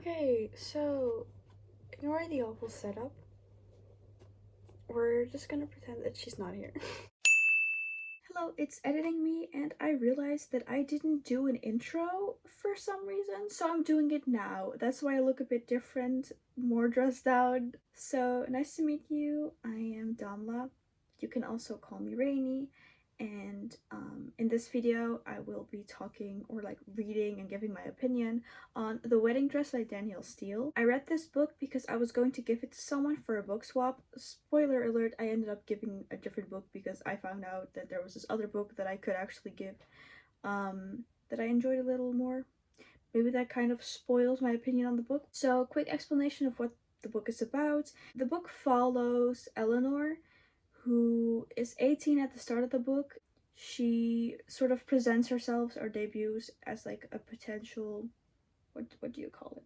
Okay, so ignore the awful setup. We're just gonna pretend that she's not here. Hello, it's editing me, and I realized that I didn't do an intro for some reason, so I'm doing it now. That's why I look a bit different, more dressed out. So, nice to meet you. I am Damla. You can also call me Rainy. And in this video, I will be talking or like reading and giving my opinion on The Wedding Dress by Danielle. I read this book because I was going to give it to someone for a book swap. Spoiler alert, I ended up giving a different book because I found out that there was this other book that I could actually give that I enjoyed a little more. Maybe that kind of spoils my opinion on the book. So, quick explanation of what the book is about. The book follows Eleanor, who is 18 at the start of the book. She sort of presents herself or debuts as like a potential, what do you call it?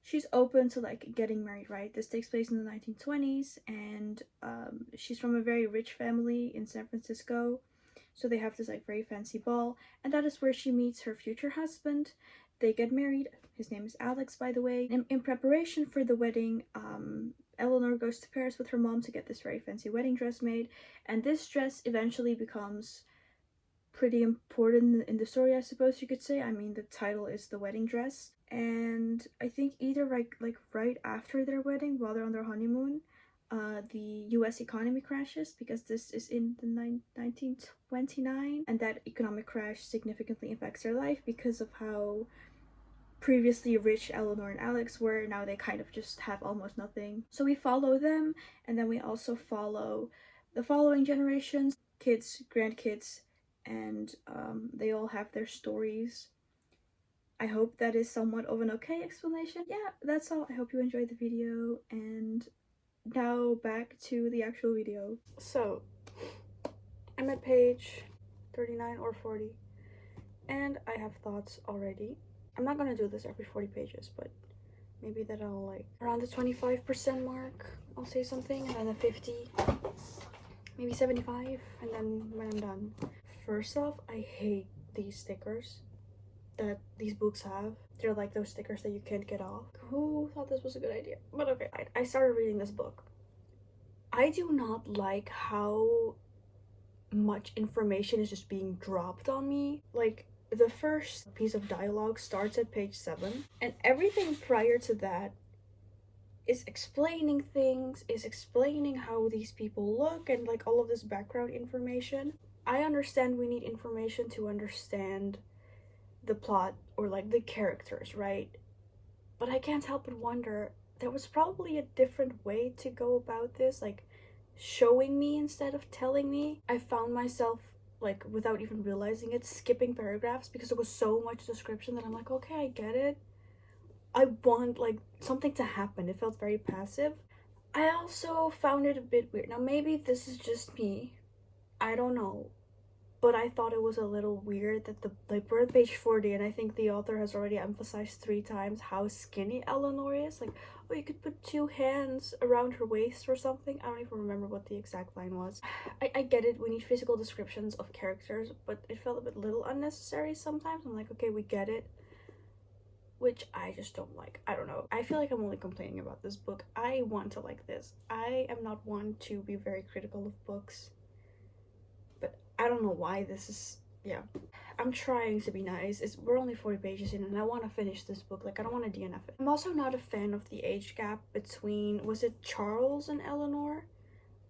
She's open to like getting married, right? This takes place in the 1920s, and she's from a very rich family in San Francisco. So they have this like very fancy ball, and that is where she meets her future husband. They get married. His name is Alex, by the way. In preparation for the wedding, Eleanor goes to Paris with her mom to get this very fancy wedding dress made, and this dress eventually becomes pretty important in the story, I suppose you could say. I mean, the title is The Wedding Dress, and I think either right after their wedding, while they're on their honeymoon, the US economy crashes, because this is in the 1929, and that economic crash significantly impacts their life because of how previously rich Eleanor and Alex were. Now they kind of just have almost nothing. So we follow them, and then we also follow the following generations, kids, grandkids, and they all have their stories. I hope that is somewhat of an okay explanation. Yeah, that's all. I hope you enjoyed the video, and now back to the actual video. So, I'm at page 39 or 40, and I have thoughts already. I'm not gonna do this every 40 pages, but maybe that I'll like around the 25% mark, I'll say something, and then the 50, maybe 75, and then when I'm done. First off, I hate these stickers that these books have. They're like those stickers that you can't get off. Who thought this was a good idea? But okay, I started reading this book. I do not like how much information is just being dropped on me. Like, the first piece of dialogue starts at page 7, and everything prior to that is explaining things, is explaining how these people look, and like all of this background information. I understand we need information to understand the plot or like the characters, right? But I can't help but wonder, there was probably a different way to go about this, like showing me instead of telling me. I found myself, like, without even realizing it, skipping paragraphs because there was so much description that I'm like, okay, I get it. I want like something to happen. It felt very passive. I also found it a bit weird. Now maybe this is just me, I don't know, but I thought it was a little weird that we're at page 40, and I think the author has already emphasized 3 times how skinny Eleanor is. Like, oh, you could put 2 hands around her waist or something. I don't even remember what the exact line was. I get it, we need physical descriptions of characters, but it felt a bit little unnecessary sometimes. I'm like, okay, we get it, which I just don't like. I don't know. I feel like I'm only complaining about this book. I want to like this. I am not one to be very critical of books, but I don't know why this is, yeah. I'm trying to be nice. We're only 40 pages in, and I want to finish this book. Like, I don't want to DNF it. I'm also not a fan of the age gap between, was it Charles and Eleanor?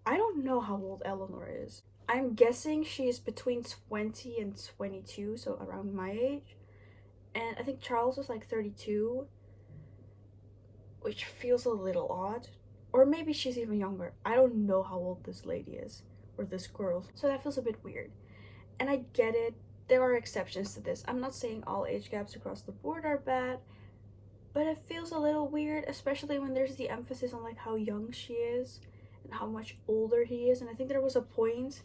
I don't know how old Eleanor is. I'm guessing she is between 20 and 22, so around my age. And I think Charles was like 32, which feels a little odd. Or maybe she's even younger. I don't know how old this lady is, or this girl. So that feels a bit weird. And I get it, there are exceptions to this. I'm not saying all age gaps across the board are bad, but it feels a little weird, especially when there's the emphasis on like how young she is and how much older he is. And I think there was a point,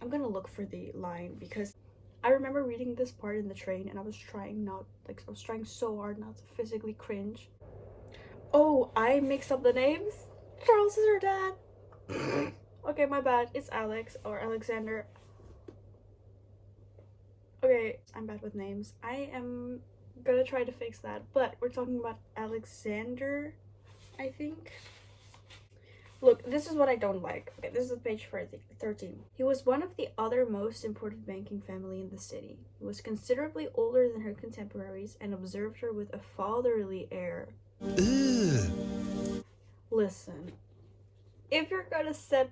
I'm gonna look for the line, because I remember reading this part in the train, and I was trying so hard not to physically cringe. Oh, I mixed up the names. Charles is her dad. Okay, my bad. It's Alex or Alexander. Okay, I'm bad with names. I am Gonna try to fix that. But we're talking about Alexander, I think. Look, this is what I don't like. Okay, this is page 13. He was one of the other most important banking family in the city. He was considerably older than her contemporaries and observed her with a fatherly air. Ugh. Listen, if you're gonna set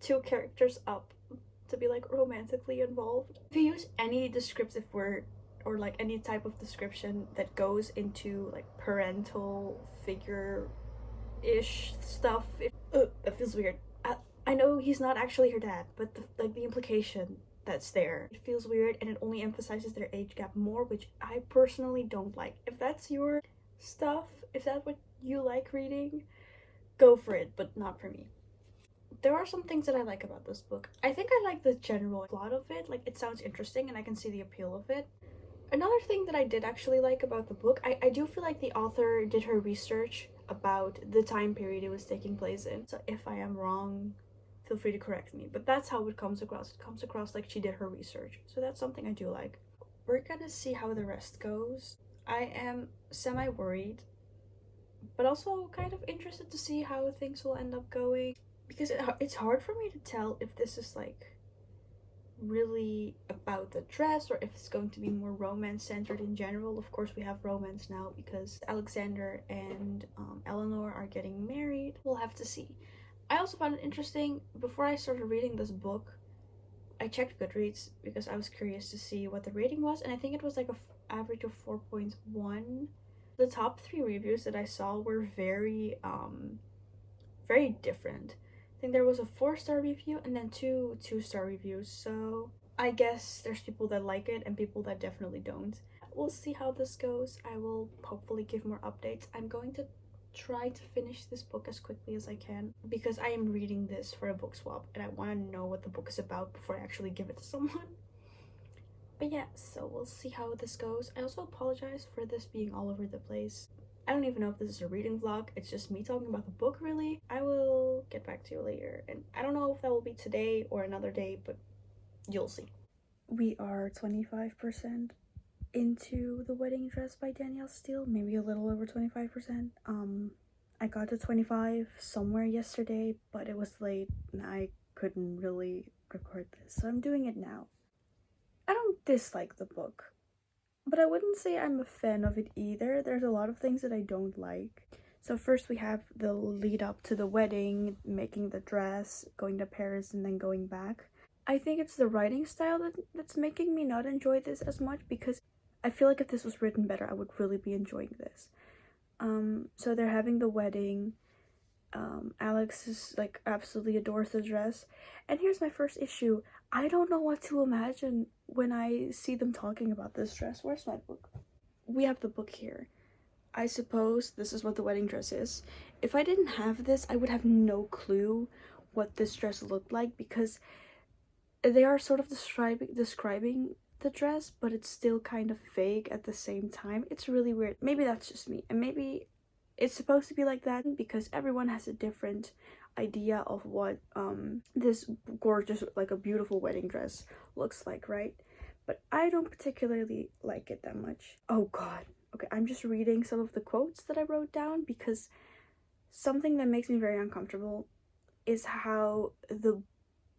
two characters up to be like romantically involved, if you use any descriptive word or like any type of description that goes into like parental figure ish stuff, that feels weird. I know he's not actually her dad, but the implication that's there, it feels weird, and it only emphasizes their age gap more, which I personally don't like. If that's your stuff, if that's what you like reading, go for it, but not for me. There are some things that I like about this book. I think I like the general plot of it. Like, it sounds interesting and I can see the appeal of it. Another thing that I did actually like about the book, I do feel like the author did her research about the time period it was taking place in. So if I am wrong, feel free to correct me. But that's how it comes across. It comes across like she did her research. So that's something I do like. We're gonna see how the rest goes. I am semi-worried, but also kind of interested to see how things will end up going. Because it's hard for me to tell if this is like really about the dress or if it's going to be more romance centered in general. Of course, we have romance now because Alexander and Eleanor are getting married. We'll have to see. I also found it interesting, before I started reading this book, I checked Goodreads because I was curious to see what the rating was, and I think it was like a average of 4.1. The top 3 reviews that I saw were very different. I think there was a 4-star review and then 2-star reviews, so I guess there's people that like it and people that definitely don't. We'll see how this goes. I will hopefully give more updates. I'm going to try to finish this book as quickly as I can because I am reading this for a book swap and I want to know what the book is about before I actually give it to someone. But yeah, so we'll see how this goes. I also apologize for this being all over the place. I don't even know if this is a reading vlog. It's just me talking about the book, really. I will get back to you later. And I don't know if that will be today or another day, but you'll see. We are 25% into The Wedding Dress by Danielle Steele. Maybe a little over 25%. I got to 25 somewhere yesterday, but it was late and I couldn't really record this. So I'm doing it now. I don't dislike the book, but I wouldn't say I'm a fan of it either. There's a lot of things that I don't like. So first we have the lead up to the wedding, making the dress, going to Paris, and then going back. I think it's the writing style that's making me not enjoy this as much, because I feel like if this was written better, I would really be enjoying this. So they're having the wedding. Alex is like absolutely adores the dress. And here's my first issue. I don't know what to imagine when I see them talking about this dress. Where's my book? We have the book here. I suppose this is what the wedding dress is. If I didn't have this, I would have no clue what this dress looked like, because they are sort of describing the dress, but it's still kind of vague at the same time. It's really weird. Maybe that's just me, and maybe it's supposed to be like that because everyone has a different idea of what this gorgeous, like a beautiful wedding dress looks like, right? But I don't particularly like it that much. Oh god. Okay, I'm just reading some of the quotes that I wrote down, because something that makes me very uncomfortable is how the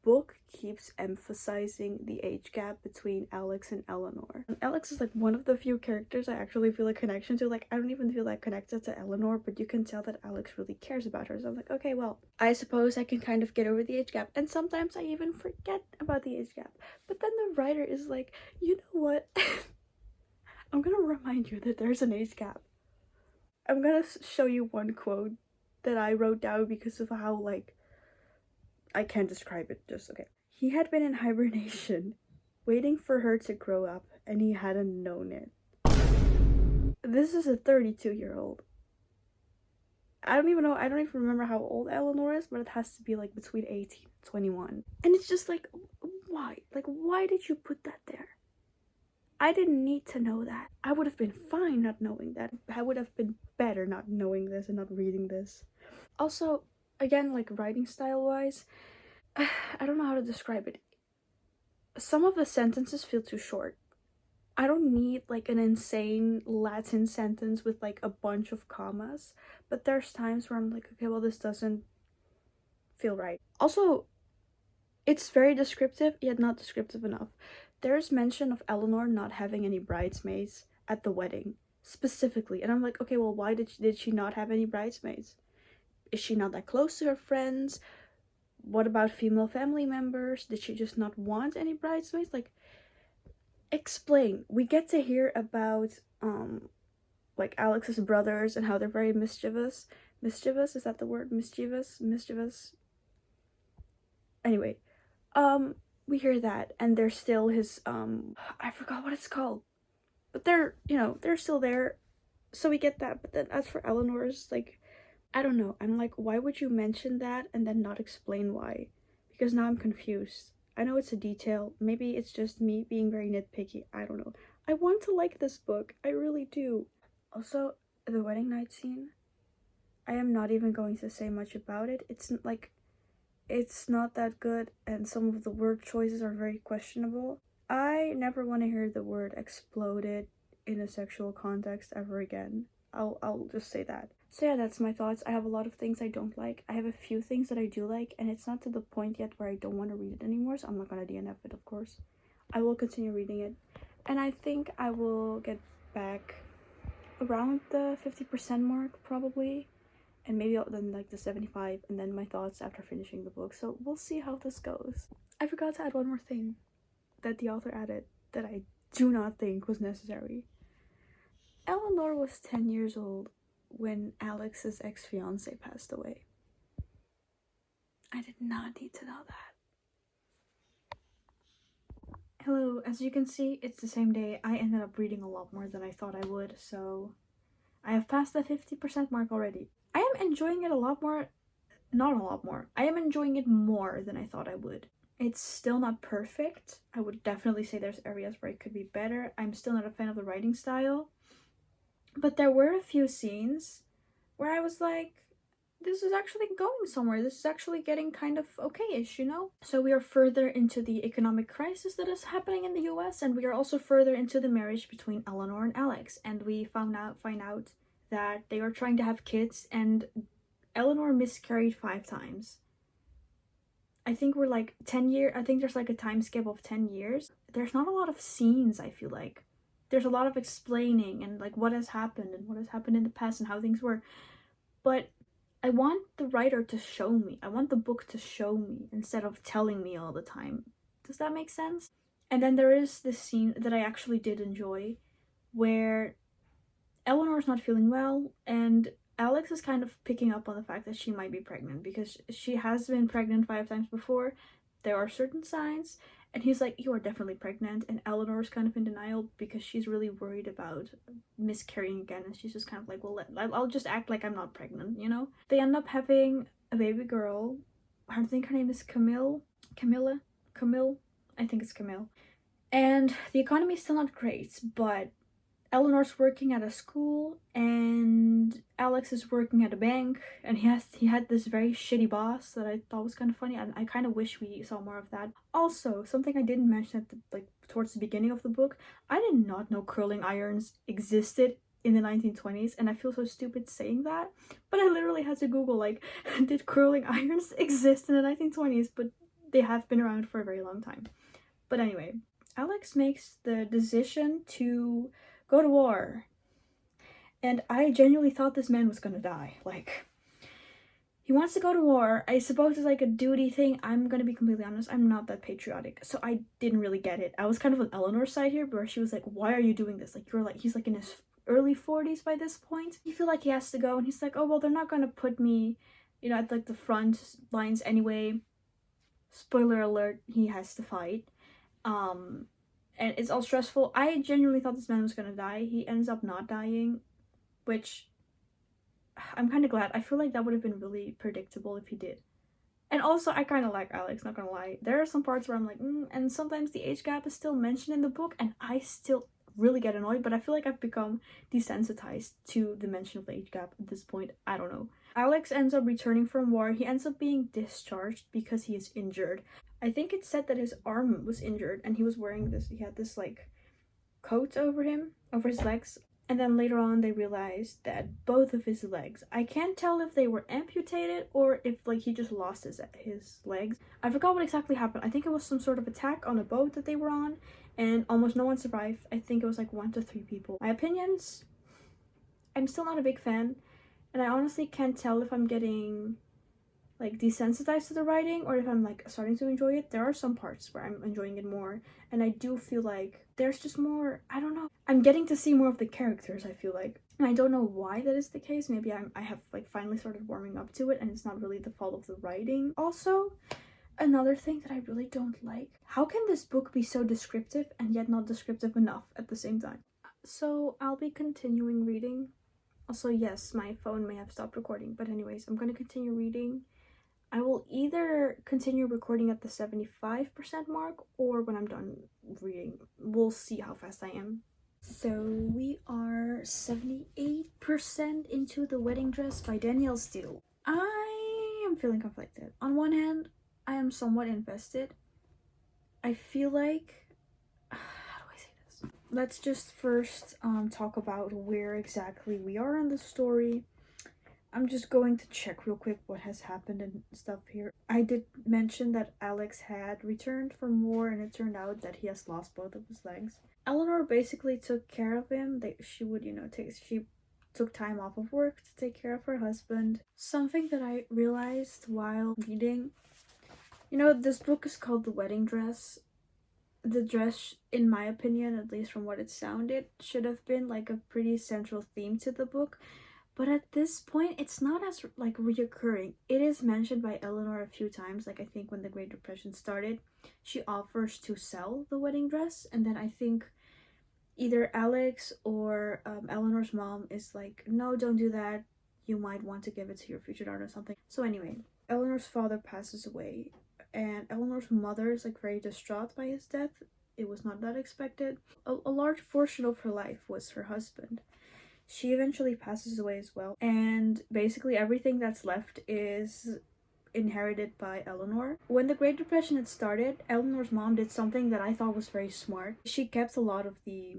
book keeps emphasizing the age gap between Alex and Eleanor. And Alex is like one of the few characters I actually feel a connection to. Like, I don't even feel that connected to Eleanor, but you can tell that Alex really cares about her. So I'm like, okay, well, I suppose I can kind of get over the age gap. And sometimes I even forget about the age gap. But then the writer is like, you know what? I'm gonna remind you that there's an age gap. I'm gonna show you one quote that I wrote down because of how, like, I can't describe it, just okay. He had been in hibernation, waiting for her to grow up, and he hadn't known it. This is a 32-year-old. I don't even remember how old Eleanor is, but it has to be like between 18 and 21. And it's just like, why? Like, why did you put that there? I didn't need to know that. I would have been fine not knowing that. I would have been better not knowing this and not reading this. Also, again, like writing style wise, I don't know how to describe it. Some of the sentences feel too short. I don't need like an insane Latin sentence with like a bunch of commas, but there's times where I'm like, okay, well, this doesn't feel right. Also, it's very descriptive, yet not descriptive enough. There's mention of Eleanor not having any bridesmaids at the wedding, specifically. And I'm like, okay, well, why did she not have any bridesmaids? Is she not that close to her friends? What about female family members? Did she just not want any bridesmaids? Like, explain. We get to hear about, like, Alex's brothers and how they're very mischievous. Mischievous? Is that the word? Mischievous? Mischievous? Anyway, we hear that, and they're still his, I forgot what it's called. But they're, you know, they're still there. So we get that. But then as for Eleanor's, like, I don't know. I'm like, why would you mention that and then not explain why? Because now I'm confused. I know it's a detail. Maybe it's just me being very nitpicky. I don't know. I want to like this book. I really do. Also, the wedding night scene. I am not even going to say much about it. It's like, it's not that good, and some of the word choices are very questionable. I never want to hear the word exploded in a sexual context ever again. I'll just say that. So yeah, that's my thoughts. I have a lot of things I don't like. I have a few things that I do like, and it's not to the point yet where I don't want to read it anymore, so I'm not gonna DNF it, of course. I will continue reading it, and I think I will get back around the 50% mark, probably, and maybe then like the 75, and then my thoughts after finishing the book. So we'll see how this goes. I forgot to add one more thing that the author added that I do not think was necessary. Eleanor was 10 years old when Alex's ex-fiance passed away. I did not need to know that. Hello, as you can see, it's the same day. I ended up reading a lot more than I thought I would, so I have passed the 50% mark already. I am enjoying it a lot more, not a lot more. I am enjoying it more than I thought I would. It's still not perfect. I would definitely say there's areas where it could be better. I'm still not a fan of the writing style. But there were a few scenes where I was like, this is actually going somewhere. This is actually getting kind of okay-ish, you know? So we are further into the economic crisis that is happening in the US, and we are also further into the marriage between Eleanor and Alex. And we find out that they are trying to have kids, and Eleanor miscarried 5 times. I think we're like 10 years. I think there's like a time skip of 10 years. There's not a lot of scenes, I feel like. There's a lot of explaining and like what has happened and what has happened in the past and how things were. But I want the writer to show me. I want the book to show me instead of telling me all the time. Does that make sense? And then there is this scene that I actually did enjoy where Eleanor's not feeling well, and Alex is kind of picking up on the fact that she might be pregnant because she has been pregnant 5 times before. There are certain signs, and he's like, you are definitely pregnant, and Eleanor's kind of in denial because she's really worried about miscarrying again, and she's just kind of like, well, I'll just act like I'm not pregnant, you know? They end up having a baby girl. I think her name is Camille. I think it's Camille. And the economy is still not great, but Eleanor's working at a school and Alex is working at a bank, and he had this very shitty boss that I thought was kind of funny, and I kind of wish we saw more of that. Also, something I didn't mention at like towards the beginning of the book, I did not know curling irons existed in the 1920s, and I feel so stupid saying that, but I literally had to Google like, did curling irons exist in the 1920s? But they have been around for a very long time. But anyway, Alex makes the decision to go to war, and I genuinely thought this man was gonna die. Like, he wants to go to war. I suppose it's like a duty thing. I'm gonna be completely honest, I'm not that patriotic, so I didn't really get it. I was kind of on Eleanor's side here, where she was like, why are you doing this? Like, you're like, he's like in his early 40s by this point. You feel like he has to go, and he's like, oh well, they're not gonna put me, you know, at like the front lines anyway. Spoiler alert, he has to fight. And it's all stressful. I genuinely thought this man was gonna die. He ends up not dying, which I'm kind of glad. I feel like that would have been really predictable if he did. And also, I kind of like Alex, not gonna lie. There are some parts where I'm like, and sometimes the age gap is still mentioned in the book, and I still really get annoyed, but I feel like I've become desensitized to the mention of the age gap at this point. I don't know. Alex ends up returning from war. He ends up being discharged because he is injured. I think it said that his arm was injured, and he was wearing this, he had this like coat over his legs. And then later on they realized that both of his legs, I can't tell if they were amputated or if like he just lost his legs. I forgot what exactly happened. I think it was some sort of attack on a boat that they were on, and almost no one survived. I think it was like 1 to 3 people. My opinions, I'm still not a big fan, and I honestly can't tell if I'm getting like desensitized to the writing or if I'm like starting to enjoy it. There are some parts where I'm enjoying it more, and I do feel like there's just more, I don't know, I'm getting to see more of the characters, I feel like, and I don't know why that is the case. Maybe I have like finally started warming up to it and it's not really the fault of the writing. Also, another thing that I really don't like, how can this book be so descriptive and yet not descriptive enough at the same time? So I'll be continuing reading. Also, yes, my phone may have stopped recording, but anyways, I'm gonna continue reading. I will either continue recording at the 75% mark or when I'm done reading. We'll see how fast I am. So we are 78% into The Wedding Dress by Danielle Steele. I am feeling conflicted. On one hand, I am somewhat invested. I feel like, how do I say this? Let's just first talk about where exactly we are in the story. I'm just going to check real quick what has happened and stuff here. I did mention that Alex had returned from war, and it turned out that he has lost both of his legs. Eleanor basically took care of him. She took time off of work to take care of her husband. Something that I realized while reading, this book is called The Wedding Dress. The dress, in my opinion, at least from what it sounded, should have been like a pretty central theme to the book. But at this point, it's not as like reoccurring. It is mentioned by Eleanor a few times. Like I think when the Great Depression started, she offers to sell the wedding dress, and then I think either Alex or Eleanor's mom is like, no, don't do that. You might want to give it to your future daughter or something. So anyway, Eleanor's father passes away, and Eleanor's mother is like very distraught by his death. It was not that expected. A large portion of her life was her husband. She eventually passes away as well, and basically everything that's left is inherited by Eleanor. When the Great Depression had started, Eleanor's mom did something that I thought was very smart. She kept a lot of the,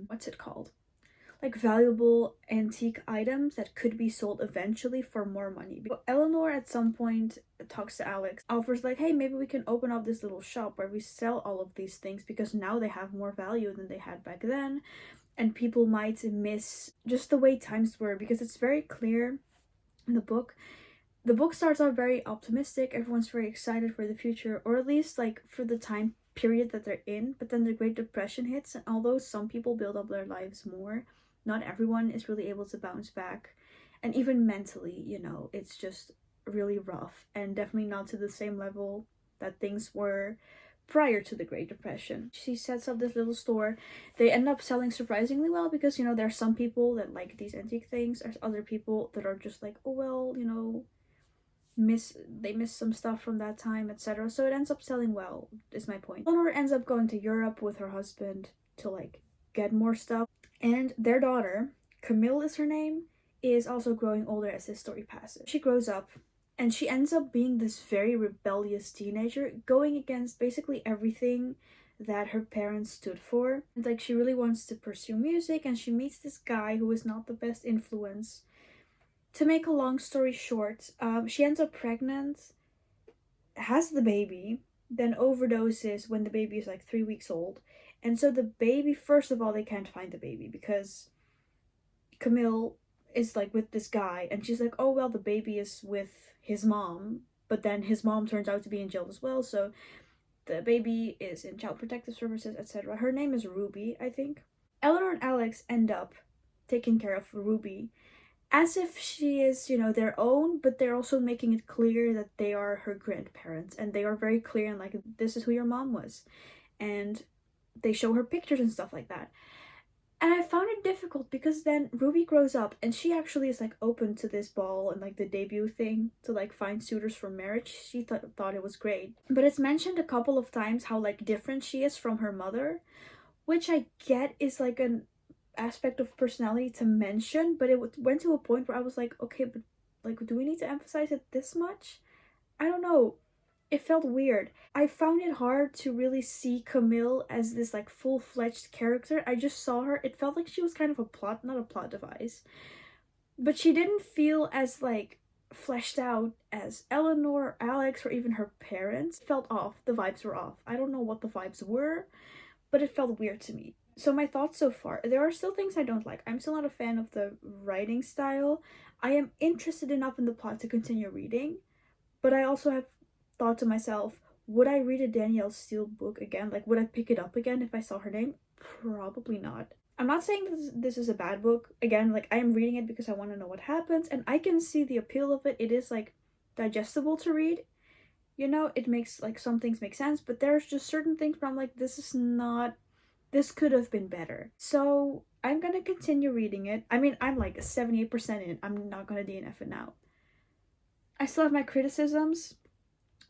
like valuable antique items that could be sold eventually for more money. Eleanor at some point talks to Alex, offers like, hey, maybe we can open up this little shop where we sell all of these things because now they have more value than they had back then. And people might miss just the way times were, because it's very clear in the book. The book starts out very optimistic. Everyone's very excited for the future, or at least like for the time period that they're in. But then the Great Depression hits, and although some people build up their lives more, not everyone is really able to bounce back. And even mentally, it's just really rough, and definitely not to the same level that things were prior to the Great Depression. She sets up this little store. They end up selling surprisingly well because, there are some people that like these antique things. There's other people that are just like, oh well, they miss some stuff from that time, etc. So it ends up selling well, is my point. Eleanor ends up going to Europe with her husband to like get more stuff. And their daughter, Camille is her name, is also growing older as this story passes. She grows up, and she ends up being this very rebellious teenager, going against basically everything that her parents stood for. And like, she really wants to pursue music, and she meets this guy who is not the best influence. To make a long story short, she ends up pregnant, has the baby, then overdoses when the baby is like 3 weeks old. And so the baby, first of all, they can't find the baby because Camille is like with this guy, and she's like, oh well, the baby is with his mom, but then his mom turns out to be in jail as well, so the baby is in child protective services, etc. Her name is Ruby, I think. Eleanor and Alex end up taking care of Ruby as if she is, their own, but they're also making it clear that they are her grandparents, and they are very clear and like, this is who your mom was, and they show her pictures and stuff like that. And I found it difficult because then Ruby grows up, and she actually is like open to this ball and like the debut thing to like find suitors for marriage. She thought it was great. But it's mentioned a couple of times how like different she is from her mother, which I get is like an aspect of personality to mention, but it went to a point where I was like, okay, but like, do we need to emphasize it this much? I don't know. It felt weird. I found it hard to really see Camille as this like full-fledged character. I just saw her. It felt like she was kind of a plot, not a plot device. But she didn't feel as like fleshed out as Eleanor, Alex, or even her parents. It felt off. The vibes were off. I don't know what the vibes were, but it felt weird to me. So my thoughts so far, there are still things I don't like. I'm still not a fan of the writing style. I am interested enough in the plot to continue reading, but I also have thought to myself, would I read a Danielle Steele book again? Like, would I pick it up again if I saw her name? Probably not. I'm not saying this is a bad book. Again, like, I am reading it because I want to know what happens, and I can see the appeal of it. It is, like, digestible to read. You know, it makes, like, some things make sense, but there's just certain things where I'm like, this could have been better. So, I'm gonna continue reading it. I mean, I'm, like, 78% in. I'm not gonna DNF it now. I still have my criticisms.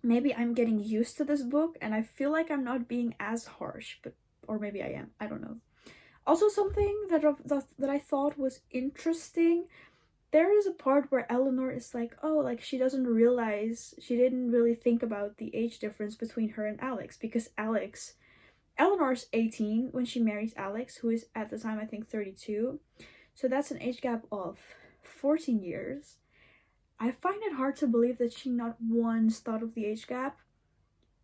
Maybe I'm getting used to this book, and I feel like I'm not being as harsh, but or maybe I am. I don't know. Also, something that I thought was interesting, there is a part where Eleanor is like, oh, like she doesn't realize, she didn't really think about the age difference between her and Alex, because Eleanor's 18 when she marries Alex, who is at the time I think 32. So that's an age gap of 14 years. I find it hard to believe that she not once thought of the age gap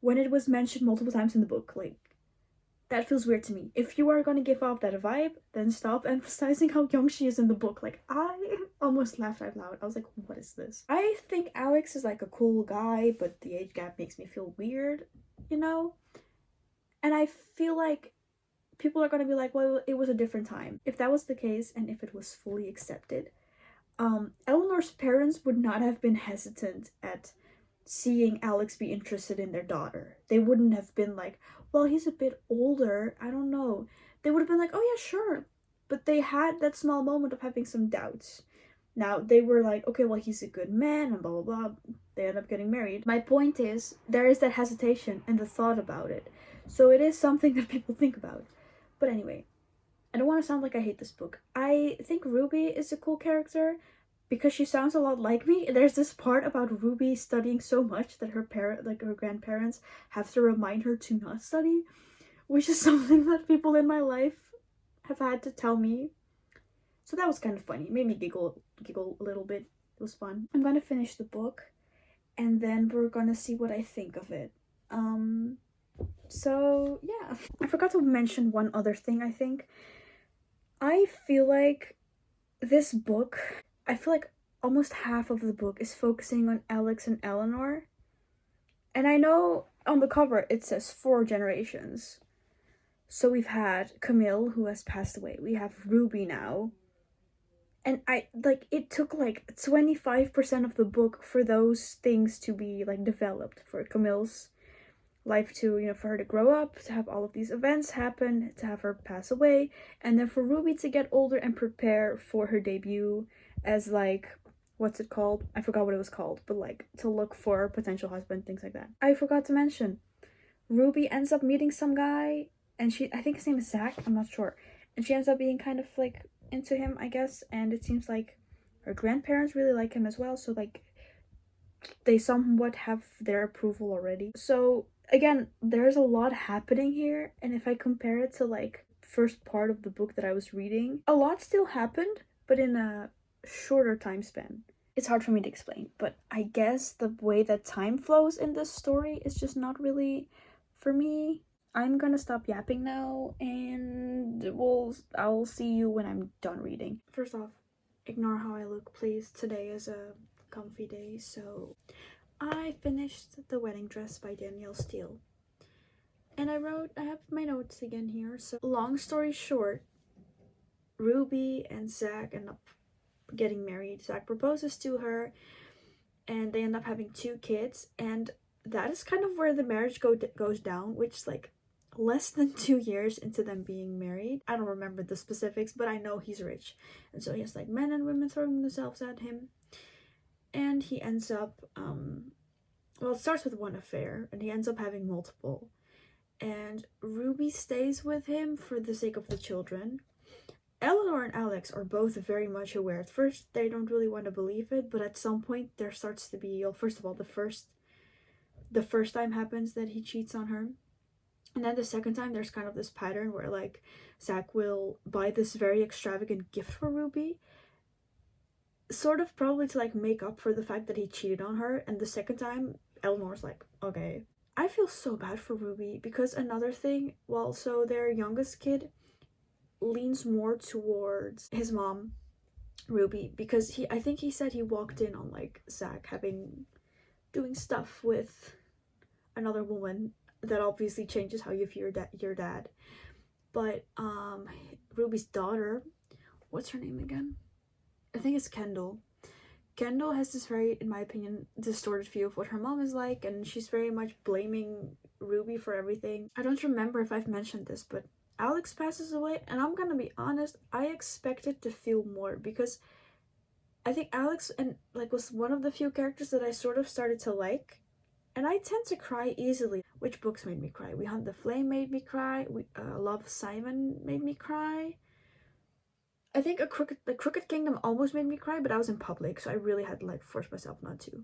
when it was mentioned multiple times in the book. Like, that feels weird to me. If you are going to give off that vibe, then stop emphasizing how young she is in the book. Like, I almost laughed out loud. I was like, what is this? I think Alex is like a cool guy, but the age gap makes me feel weird, you know? And I feel like people are going to be like, well, it was a different time. If that was the case, and if it was fully accepted, Eleanor's parents would not have been hesitant at seeing Alex be interested in their daughter. They wouldn't have been like, well, he's a bit older, I don't know. They would have been like, oh yeah, sure. But they had that small moment of having some doubts. Now, they were like, okay, well, he's a good man, and blah, blah, blah. They end up getting married. My point is, there is that hesitation and the thought about it. So it is something that people think about. But anyway, I don't want to sound like I hate this book. I think Ruby is a cool character because she sounds a lot like me. There's this part about Ruby studying so much that her grandparents have to remind her to not study, which is something that people in my life have had to tell me. So that was kind of funny. It made me giggle a little bit. It was fun. I'm gonna finish the book, and then we're gonna see what I think of it. So yeah. I forgot to mention one other thing, I think. I feel like this book, I feel like almost half of the book is focusing on Alex and Eleanor. And I know on the cover it says 4 generations. So we've had Camille, who has passed away. We have Ruby now. And it took like 25% of the book for those things to be like developed, for Camille's life to, you know, for her to grow up, to have all of these events happen, to have her pass away, and then for Ruby to get older and prepare for her debut as like, what's it called? I forgot what it was called, but like to look for a potential husband, things like that. I forgot to mention, Ruby ends up meeting some guy, and I think his name is Zach, I'm not sure, and she ends up being kind of like into him, I guess, and it seems like her grandparents really like him as well, so like they somewhat have their approval already. So again, there's a lot happening here, and if I compare it to like first part of the book that I was reading, a lot still happened, but in a shorter time span. It's hard for me to explain, but I guess the way that time flows in this story is just not really for me. I'm gonna stop yapping now, and I'll see you when I'm done reading. First off, ignore how I look, please. Today is a comfy day, so I finished The Wedding Dress by Danielle Steele. And I have my notes again here. So, long story short, Ruby and Zach end up getting married. Zach proposes to her, and they end up having 2 kids. And that is kind of where the marriage goes down, which is like less than 2 years into them being married. I don't remember the specifics, but I know he's rich. And so he has like men and women throwing themselves at him. And he ends up, well, it starts with one affair, and he ends up having multiple. And Ruby stays with him for the sake of the children. Eleanor and Alex are both very much aware. At first, they don't really want to believe it, but at some point, there starts to be, well, first of all, the first time happens that he cheats on her. And then the second time, there's kind of this pattern where, like, Zach will buy this very extravagant gift for Ruby, sort of probably to, like, make up for the fact that he cheated on her. And the second time, Eleanor's like, okay. I feel so bad for Ruby because another thing, well, so their youngest kid leans more towards his mom, Ruby, because I think he said he walked in on, like, Zach doing stuff with another woman. That obviously changes how you view your dad. But Ruby's daughter, what's her name again? I think it's Kendall. Kendall has this very, in my opinion, distorted view of what her mom is like, and she's very much blaming Ruby for everything. I don't remember if I've mentioned this, but Alex passes away, and I'm gonna be honest, I expected to feel more, because I think Alex was one of the few characters that I sort of started to like. And I tend to cry easily. Which books made me cry? We Hunt the Flame made me cry. Love Simon made me cry. I think The Crooked Kingdom almost made me cry, but I was in public, so I really had to, like, force myself not to.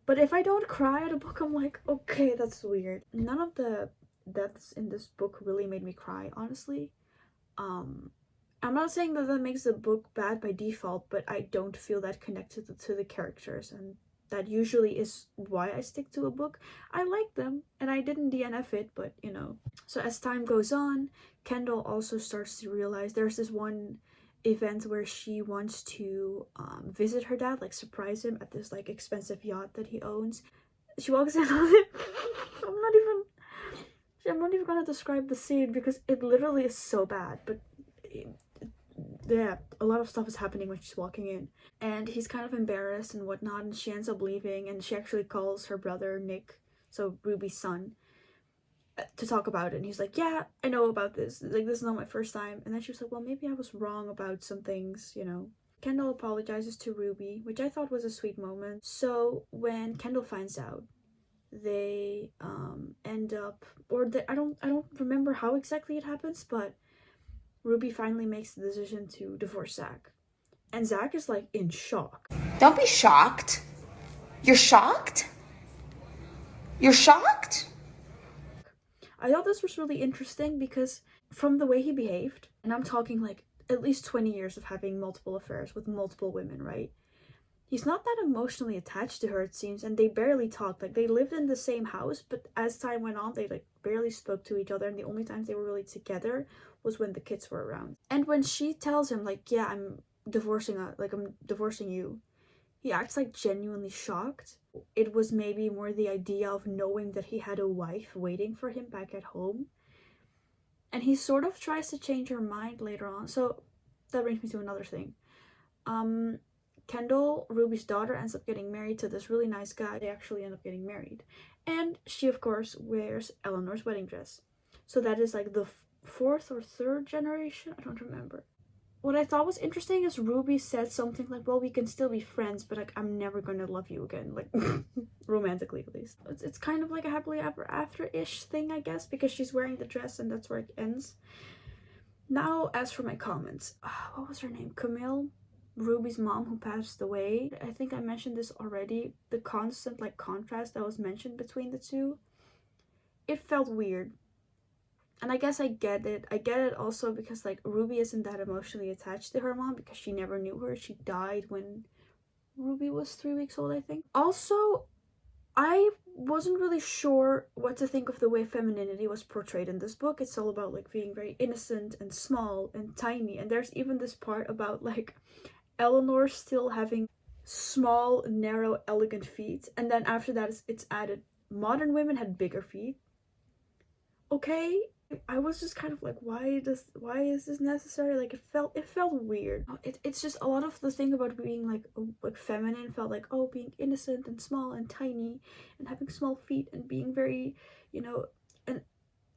But if I don't cry at a book, I'm like, okay, that's weird. None of the deaths in this book really made me cry, honestly. I'm not saying that makes the book bad by default, but I don't feel that connected to the characters, and that usually is why I stick to a book. I like them, and I didn't DNF it, but you know. So as time goes on, Kendall also starts to realize there's this one event where she wants to visit her dad, like surprise him at this, like, expensive yacht that he owns. She walks in on it. I'm not even gonna describe the scene because it literally is so bad, but yeah, a lot of stuff is happening when she's walking in, and he's kind of embarrassed and whatnot, and she ends up leaving, and she actually calls her brother Nick, so Ruby's son, to talk about it, and he's like, yeah, I know about this, like, this is not my first time. And then she was like, well, maybe I was wrong about some things, you know. Kendall apologizes to Ruby, which I thought was a sweet moment. So when Kendall finds out, they end up, I don't remember how exactly it happens, but Ruby finally makes the decision to divorce Zach. And Zach is, like, in shock. Don't be shocked. You're shocked? You're shocked? I thought this was really interesting because from the way he behaved, and I'm talking, like, at least 20 years of having multiple affairs with multiple women, right? He's not that emotionally attached to her, it seems, and they barely talked. Like, they lived in the same house, but as time went on, they, like, barely spoke to each other, and the only times they were really together was when the kids were around. And when she tells him, like, yeah, I'm divorcing you, he acts, like, genuinely shocked. It was maybe more the idea of knowing that he had a wife waiting for him back at home. And he sort of tries to change her mind later on. So that brings me to another thing. Kendall, Ruby's daughter, ends up getting married to this really nice guy. They actually end up getting married. And she, of course, wears Eleanor's wedding dress. So that is, like, the fourth or third generation? I don't remember. What I thought was interesting is Ruby said something like, well, we can still be friends, but, like, I'm never gonna love you again. Like, romantically, at least. It's kind of like a happily ever after-ish thing, I guess, because she's wearing the dress and that's where it ends. Now, as for my comments. What was her name? Camille? Ruby's mom, who passed away. I think I mentioned this already. The constant, like, contrast that was mentioned between the two. It felt weird. And I guess I get it. I get it also because, like, Ruby isn't that emotionally attached to her mom because she never knew her. She died when Ruby was 3 weeks old, I think. Also, I wasn't really sure what to think of the way femininity was portrayed in this book. It's all about, like, being very innocent and small and tiny. And there's even this part about, like, Eleanor still having small, narrow, elegant feet, and then after that it's added modern women had bigger feet. Okay, I was just kind of like, why is this necessary? Like, it felt weird. It's just a lot of the thing about being, like feminine felt like, oh, being innocent and small and tiny and having small feet and being very, you know, and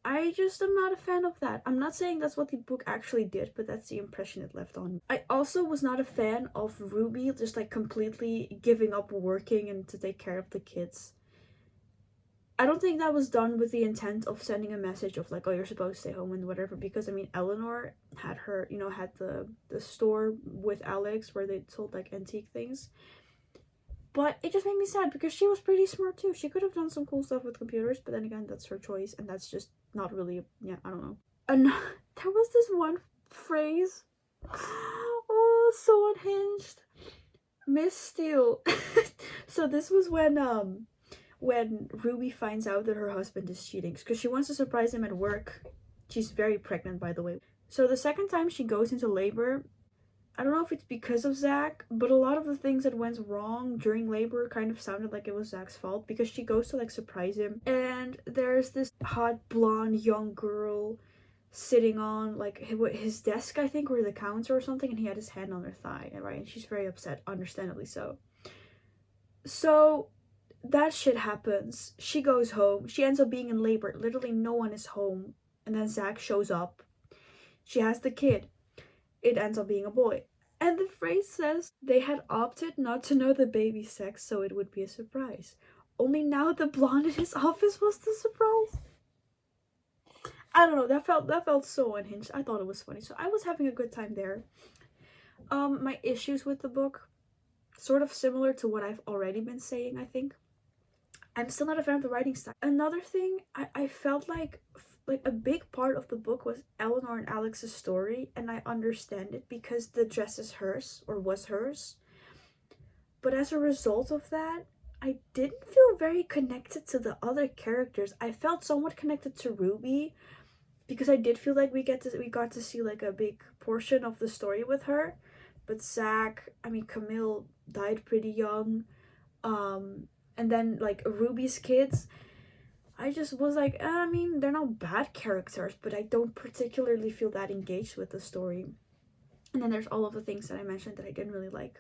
I just am not a fan of that. I'm not saying that's what the book actually did, but that's the impression it left on me. I also was not a fan of Ruby just, like, completely giving up working and to take care of the kids. I don't think that was done with the intent of sending a message of, like, oh, you're supposed to stay home and whatever, because, I mean, Eleanor had her, you know, had the store with Alex where they sold, like, antique things. But it just made me sad because she was pretty smart too. She could have done some cool stuff with computers, but then again, that's her choice, and that's just not really, yeah, I don't know. And there was this one phrase. Oh, so unhinged. Miss Steele. So this was when Ruby finds out that her husband is cheating because she wants to surprise him at work. She's very pregnant, by the way. So the second time she goes into labor, I don't know if it's because of Zach, but a lot of the things that went wrong during labor kind of sounded like it was Zach's fault because she goes to like surprise him, and there's this hot blonde young girl sitting on like his desk, I think, or the counter or something, and he had his hand on her thigh, right? And she's very upset, understandably so. So that shit happens. She goes home. She ends up being in labor. Literally, no one is home, and then Zach shows up. She has the kid. It ends up being a boy. And the phrase says they had opted not to know the baby's sex, so it would be a surprise. Only now the blonde in his office was the surprise. I don't know, that felt so unhinged. I thought it was funny, so I was having a good time there. My issues with the book, sort of similar to what I've already been saying, I think. I'm still not a fan of the writing style. Another thing, I felt like a big part of the book was Eleanor and Alex's story, and I understand it because the dress is hers, or was hers. But as a result of that, I didn't feel very connected to the other characters. I felt somewhat connected to Ruby because I did feel like we got to see like a big portion of the story with her. But Zach, I mean Camille died pretty young. And then like Ruby's kids, I just was like, I mean, they're not bad characters, but I don't particularly feel that engaged with the story. And then there's all of the things that I mentioned that I didn't really like.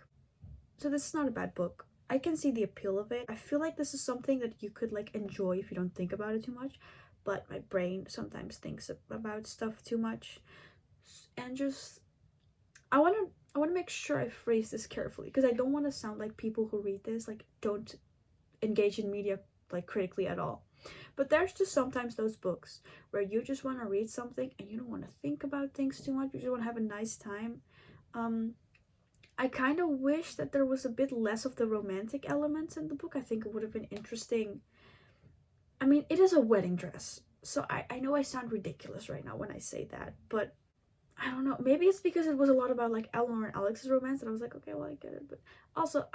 So this is not a bad book. I can see the appeal of it. I feel like this is something that you could like enjoy if you don't think about it too much. But my brain sometimes thinks about stuff too much. And just I want to make sure I phrase this carefully because I don't want to sound like people who read this like don't engage in media like critically at all. But there's just sometimes those books where you just want to read something and you don't want to think about things too much. You just want to have a nice time. I kind of wish that there was a bit less of the romantic elements in the book. I think it would have been interesting. I mean, it is a wedding dress, so I know I sound ridiculous right now when I say that, but I don't know. Maybe it's because it was a lot about like Eleanor and Alex's romance, and I was like, okay, well, I get it. But also,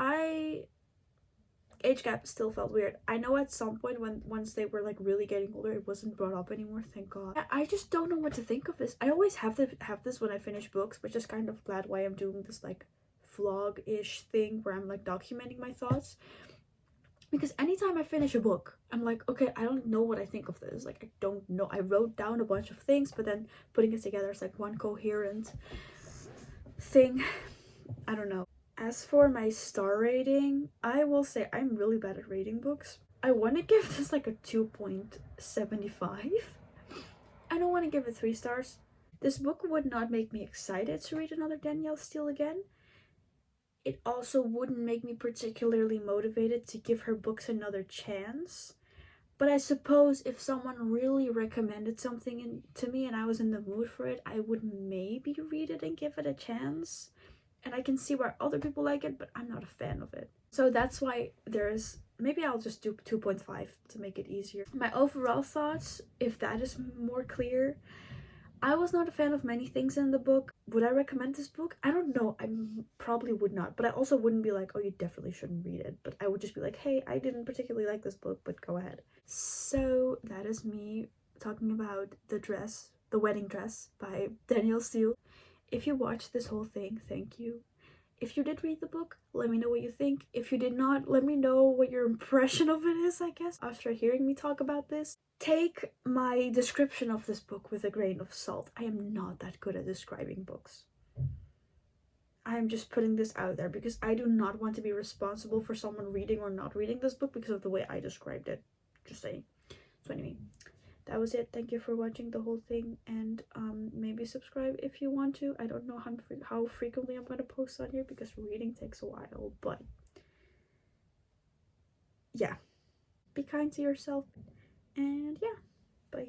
age gap still felt weird. I know at some point when once they were like really getting older, it wasn't brought up anymore. Thank God. I just don't know what to think of this. I always have this when I finish books, which is kind of glad why I'm doing this like vlog-ish thing where I'm like documenting my thoughts. Because anytime I finish a book, I'm like, okay, I don't know what I think of this. Like, I don't know. I wrote down a bunch of things, but then putting it together is like one coherent thing. I don't know. As for my star rating, I will say I'm really bad at rating books. I want to give this like a 2.75. I don't want to give it 3 stars. This book would not make me excited to read another Danielle Steele again. It also wouldn't make me particularly motivated to give her books another chance. But I suppose if someone really recommended something to me and I was in the mood for it, I would maybe read it and give it a chance. And I can see why other people like it, but I'm not a fan of it. So that's why maybe I'll just do 2.5 to make it easier. My overall thoughts, if that is more clear, I was not a fan of many things in the book. Would I recommend this book? I don't know. I probably would not. But I also wouldn't be like, oh, you definitely shouldn't read it. But I would just be like, hey, I didn't particularly like this book, but go ahead. So that is me talking about The Wedding Dress by Danielle Steele. If you watched this whole thing, thank you. If you did read the book, let me know what you think. If you did not, let me know what your impression of it is, I guess, after hearing me talk about this. Take my description of this book with a grain of salt. I am not that good at describing books. I'm just putting this out there because I do not want to be responsible for someone reading or not reading this book because of the way I described it. Just saying. So anyway, that was it. Thank you for watching the whole thing, and maybe subscribe if you want to. I don't know how frequently I'm going to post on here because reading takes a while, but yeah, be kind to yourself, and yeah, bye.